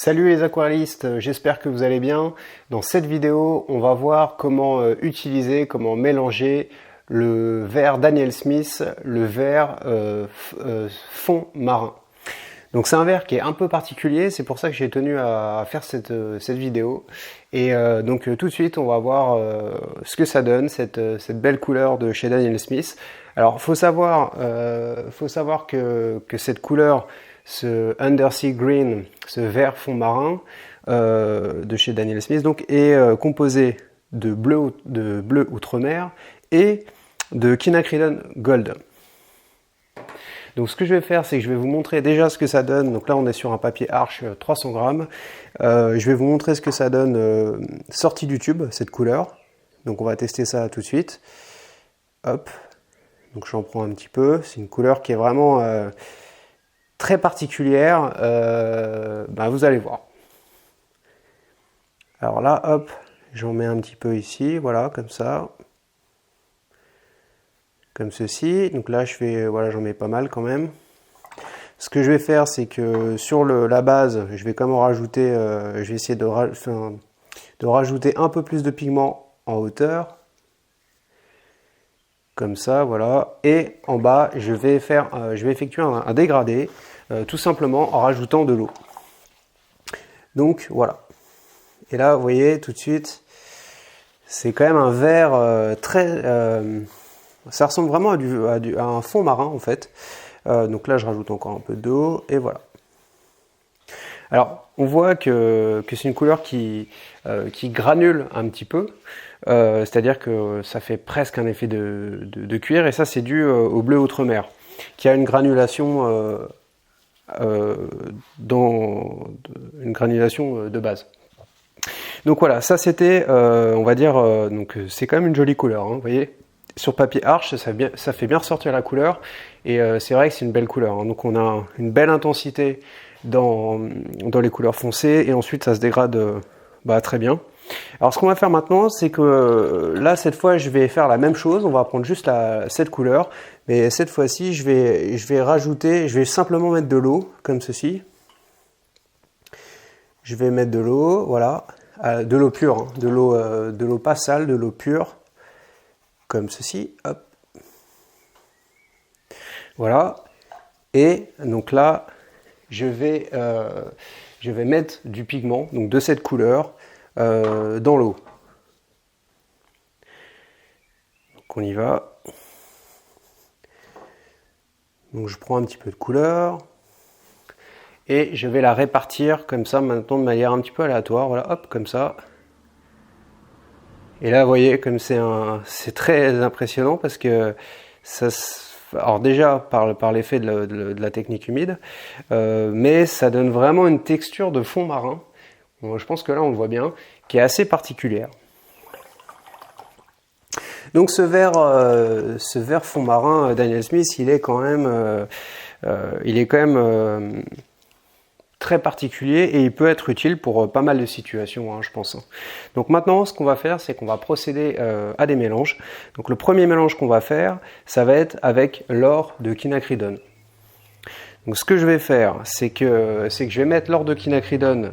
Salut les aquarellistes, j'espère que vous allez bien. Dans cette vidéo, on va voir comment utiliser, comment mélanger le verre Daniel Smith, le verre fond marin. Donc c'est un verre qui est un peu particulier, c'est pour ça que j'ai tenu à faire cette vidéo. Et donc tout de suite, on va voir ce que ça donne, cette belle couleur de chez Daniel Smith. Alors faut savoir que cette couleur, ce Undersea Green, ce vert fond marin de chez Daniel Smith, donc, est composé de bleu outre-mer et de quinacridone gold. Donc ce que je vais faire, c'est que je vais vous montrer déjà ce que ça donne. Donc là on est sur un papier Arches 300 grammes. Je vais vous montrer ce que ça donne sorti du tube, cette couleur. Donc on va tester ça tout de suite. Hop. Donc j'en prends un petit peu. C'est une couleur qui est vraiment très particulière. Vous allez voir. Alors là, hop, j'en mets un petit peu ici, voilà, comme ça. Comme ceci. Donc là, j'en mets pas mal quand même. Ce que je vais faire, c'est que sur la base, je vais quand même rajouter, je vais essayer de rajouter un peu plus de pigment en hauteur. Comme ça, voilà. Et en bas, je vais effectuer un dégradé, tout simplement en rajoutant de l'eau. Donc voilà. Et là, vous voyez tout de suite, c'est quand même un vert ça ressemble vraiment à un fond marin en fait. Donc là, je rajoute encore un peu d'eau et voilà. Alors, on voit que c'est une couleur qui granule un petit peu. C'est-à-dire que ça fait presque un effet de cuir, et ça c'est dû au bleu outre-mer, qui a une granulation de base. Donc voilà, ça c'était, on va dire, donc c'est quand même une jolie couleur, hein, vous voyez. Sur papier Arches, ça fait bien ressortir la couleur, et c'est vrai que c'est une belle couleur, hein. Donc on a une belle intensité dans les couleurs foncées, et ensuite ça se dégrade très bien. Alors ce qu'on va faire maintenant, c'est que là cette fois je vais faire la même chose, on va prendre juste cette couleur, mais cette fois-ci je vais simplement mettre de l'eau, comme ceci. Je vais mettre de l'eau, voilà, de l'eau pure, hein, de l'eau pas sale, de l'eau pure, comme ceci, hop. Voilà, et donc là je vais mettre du pigment, donc de cette couleur, dans l'eau. Donc on y va. Donc je prends un petit peu de couleur et je vais la répartir comme ça maintenant de manière un petit peu aléatoire. Voilà, hop, comme ça. Et là, vous voyez, comme c'est très impressionnant parce que ça. Alors déjà par l'effet de la technique humide, mais ça donne vraiment une texture de fond marin. Bon, je pense que là on le voit bien, qui est assez particulière. Donc ce verre fond marin Daniel Smith, il est quand même très particulier, et il peut être utile pour pas mal de situations, hein, je pense. Donc maintenant, ce qu'on va faire, c'est qu'on va procéder à des mélanges. Donc le premier mélange qu'on va faire, ça va être avec l'or de quinacridone. Donc ce que je vais faire, c'est que je vais mettre l'or de quinacridone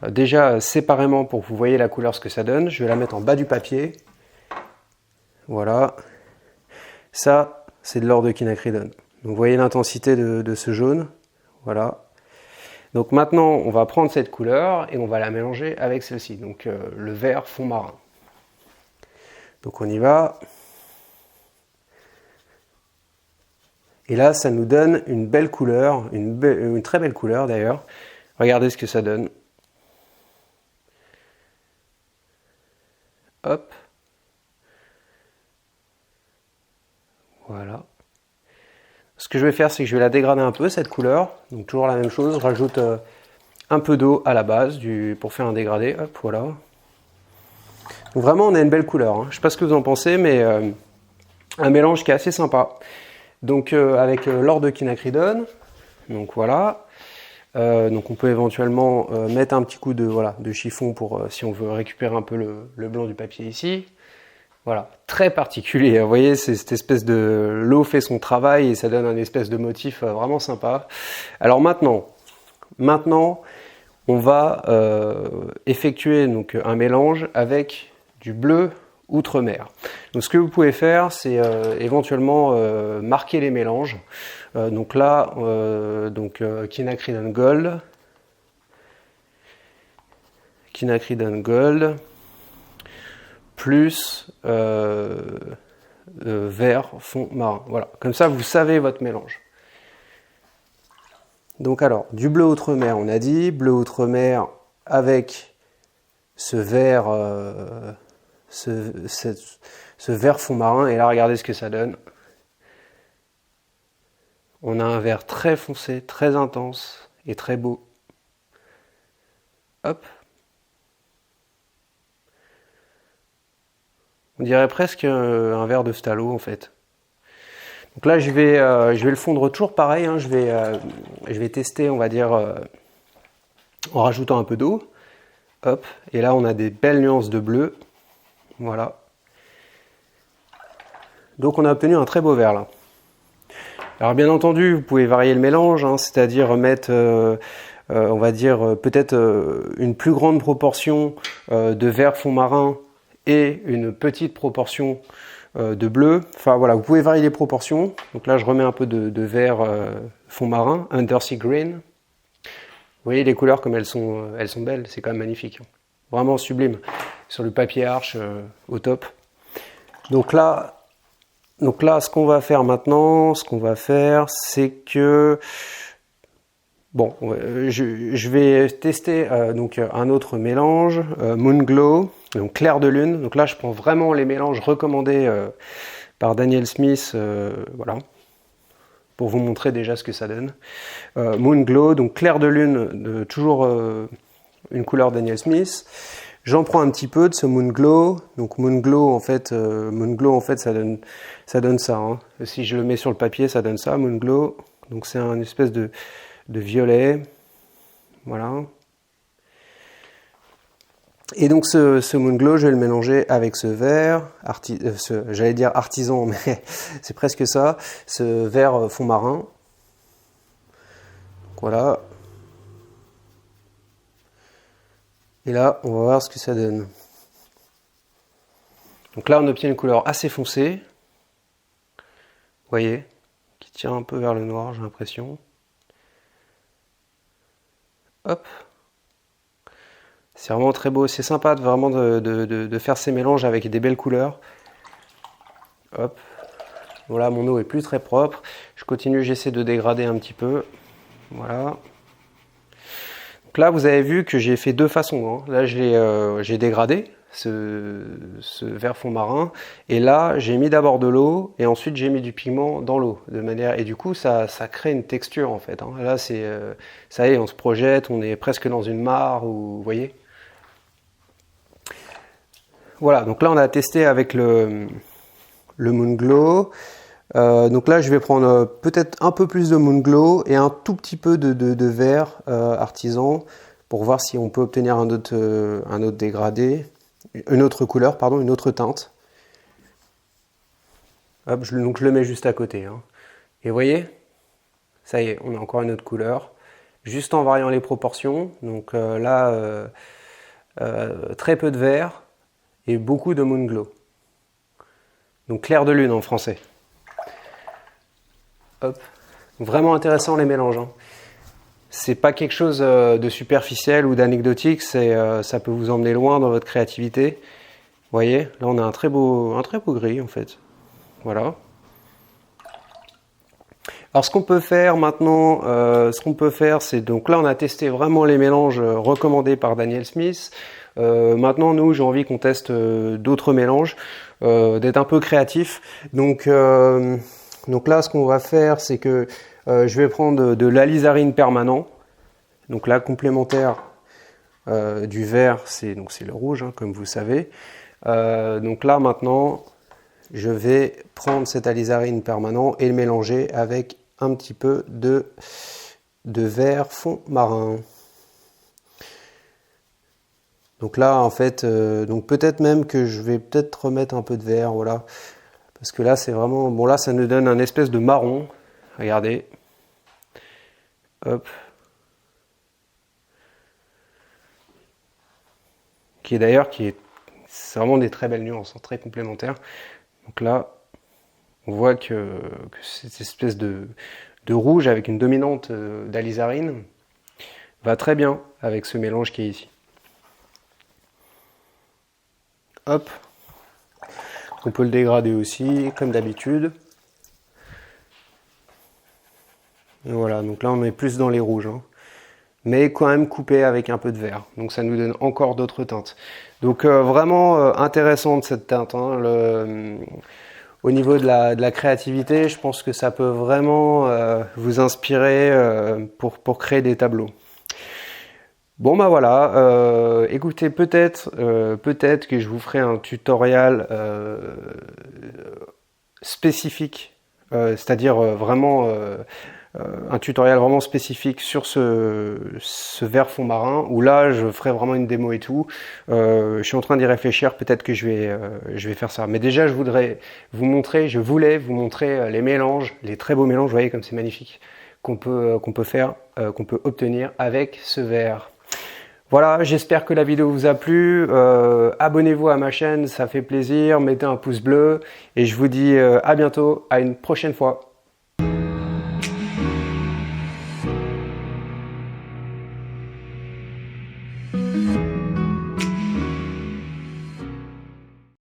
déjà séparément pour que vous voyez la couleur, ce que ça donne. Je vais la mettre en bas du papier. Voilà. Ça, c'est de l'or de quinacridone. Donc vous voyez l'intensité de ce jaune. Voilà. Donc maintenant, on va prendre cette couleur et on va la mélanger avec celle-ci. Donc le vert fond marin. Donc on y va. Et là, ça nous donne une belle couleur, une très belle couleur d'ailleurs. Regardez ce que ça donne. Hop. Voilà. Ce que je vais faire, c'est que je vais la dégrader un peu, cette couleur. Donc toujours la même chose, je rajoute un peu d'eau à la base pour faire un dégradé. Hop, voilà. Donc vraiment, on a une belle couleur, hein. Je ne sais pas ce que vous en pensez, mais un mélange qui est assez sympa. Donc avec l'or de quinacridone, donc voilà. Donc on peut éventuellement mettre un petit coup de chiffon pour si on veut récupérer un peu le blanc du papier ici. Voilà, très particulier. Vous voyez, c'est cette espèce de l'eau fait son travail et ça donne un espèce de motif vraiment sympa. Alors maintenant, on va effectuer donc un mélange avec du bleu Outremer. Donc ce que vous pouvez faire, c'est éventuellement marquer les mélanges. Donc là, Quinacridone Gold, plus vert fond marin. Voilà, comme ça vous savez votre mélange. Donc alors, du bleu Outremer, on a dit, bleu Outremer avec ce vert, ce vert fond marin, et là regardez ce que ça donne. On a un vert très foncé, très intense et très beau. Hop. On dirait presque un verre de Stallo en fait. Donc là je vais le fondre toujours pareil, hein. Je vais tester, on va dire, en rajoutant un peu d'eau. Hop, et là on a des belles nuances de bleu. Voilà. Donc on a obtenu un très beau vert là. Alors bien entendu, vous pouvez varier le mélange, hein, c'est-à-dire mettre, on va dire, peut-être une plus grande proportion de vert fond marin et une petite proportion de bleu. Enfin voilà, vous pouvez varier les proportions. Donc là, je remets un peu de vert fond marin, Undersea Green. Vous voyez les couleurs comme elles sont belles, c'est quand même magnifique. Vraiment sublime. Sur le papier arche, au top. Donc là, ce qu'on va faire maintenant, c'est que bon, je vais tester donc un autre mélange, Moon Glow, donc clair de lune. Donc là, je prends vraiment les mélanges recommandés par Daniel Smith, voilà, pour vous montrer déjà ce que ça donne. Moon Glow, donc clair de lune, toujours une couleur Daniel Smith. J'en prends un petit peu de ce Moon Glow. Donc Moon Glow en fait, ça donne ça. Hein. Si je le mets sur le papier, ça donne ça, Moon Glow. Donc c'est une espèce de violet. Voilà. Et donc ce Moon Glow, je vais le mélanger avec ce vert, j'allais dire artisan, mais c'est presque ça, ce vert fond marin. Donc voilà. Et là, on va voir ce que ça donne. Donc là, on obtient une couleur assez foncée. Vous voyez, qui tire un peu vers le noir, j'ai l'impression. Hop. C'est vraiment très beau. C'est sympa vraiment de faire ces mélanges avec des belles couleurs. Hop. Voilà, mon eau est plus très propre. Je continue, j'essaie de dégrader un petit peu. Voilà. Donc là, vous avez vu que j'ai fait deux façons. Hein. Là, j'ai dégradé ce vert fond marin. Et là, j'ai mis d'abord de l'eau et ensuite j'ai mis du pigment dans l'eau. Et du coup, ça crée une texture en fait. Hein. Là, ça y est, on se projette, on est presque dans une mare, vous voyez. Voilà, donc là, on a testé avec le Moon Glow. Donc là, je vais prendre peut-être un peu plus de Moon Glow et un tout petit peu de vert artisan pour voir si on peut obtenir un autre dégradé, une autre couleur, pardon, une autre teinte. Hop, donc je le mets juste à côté. Hein. Et vous voyez, ça y est, on a encore une autre couleur, juste en variant les proportions. Donc là, très peu de vert et beaucoup de Moon Glow. Donc clair de lune en français. Hop. Vraiment intéressant les mélanges. Hein. C'est pas quelque chose de superficiel ou d'anecdotique, ça peut vous emmener loin dans votre créativité. Vous voyez, là on a un très beau gris en fait. Voilà. Alors ce qu'on peut faire maintenant, c'est donc là on a testé vraiment les mélanges recommandés par Daniel Smith. Maintenant nous j'ai envie qu'on teste d'autres mélanges, d'être un peu créatif. Donc là ce qu'on va faire c'est que je vais prendre de l'alizarine permanent. Donc là complémentaire du vert c'est le rouge hein, comme vous savez. Donc là maintenant je vais prendre cette alizarine permanent et le mélanger avec un petit peu de vert fond marin. Donc là en fait, donc peut-être même que je vais peut-être remettre un peu de vert, voilà. Parce que là c'est vraiment, bon là ça nous donne un espèce de marron, regardez. Hop. qui est d'ailleurs, c'est vraiment des très belles nuances, hein, très complémentaires. Donc là, on voit que cette espèce de rouge avec une dominante d'alizarine va très bien avec ce mélange qui est ici. Hop, on peut le dégrader aussi, comme d'habitude. Et voilà, donc là on est plus dans les rouges, hein, mais quand même coupé avec un peu de vert. Donc ça nous donne encore d'autres teintes. Donc vraiment intéressante cette teinte, hein, au niveau de la créativité, je pense que ça peut vraiment vous inspirer pour créer des tableaux. Bon bah voilà, écoutez, peut-être que je vous ferai un tutoriel spécifique, c'est-à-dire vraiment un tutoriel vraiment spécifique sur ce vert fond marin, où là je ferai vraiment une démo et tout. Je suis en train d'y réfléchir, peut-être que je vais faire ça. Mais déjà je voulais vous montrer les mélanges, les très beaux mélanges, vous voyez comme c'est magnifique, qu'on peut faire, qu'on peut obtenir avec ce verre. Voilà, j'espère que la vidéo vous a plu. Abonnez-vous à ma chaîne, ça fait plaisir. Mettez un pouce bleu. Et je vous dis à bientôt, à une prochaine fois.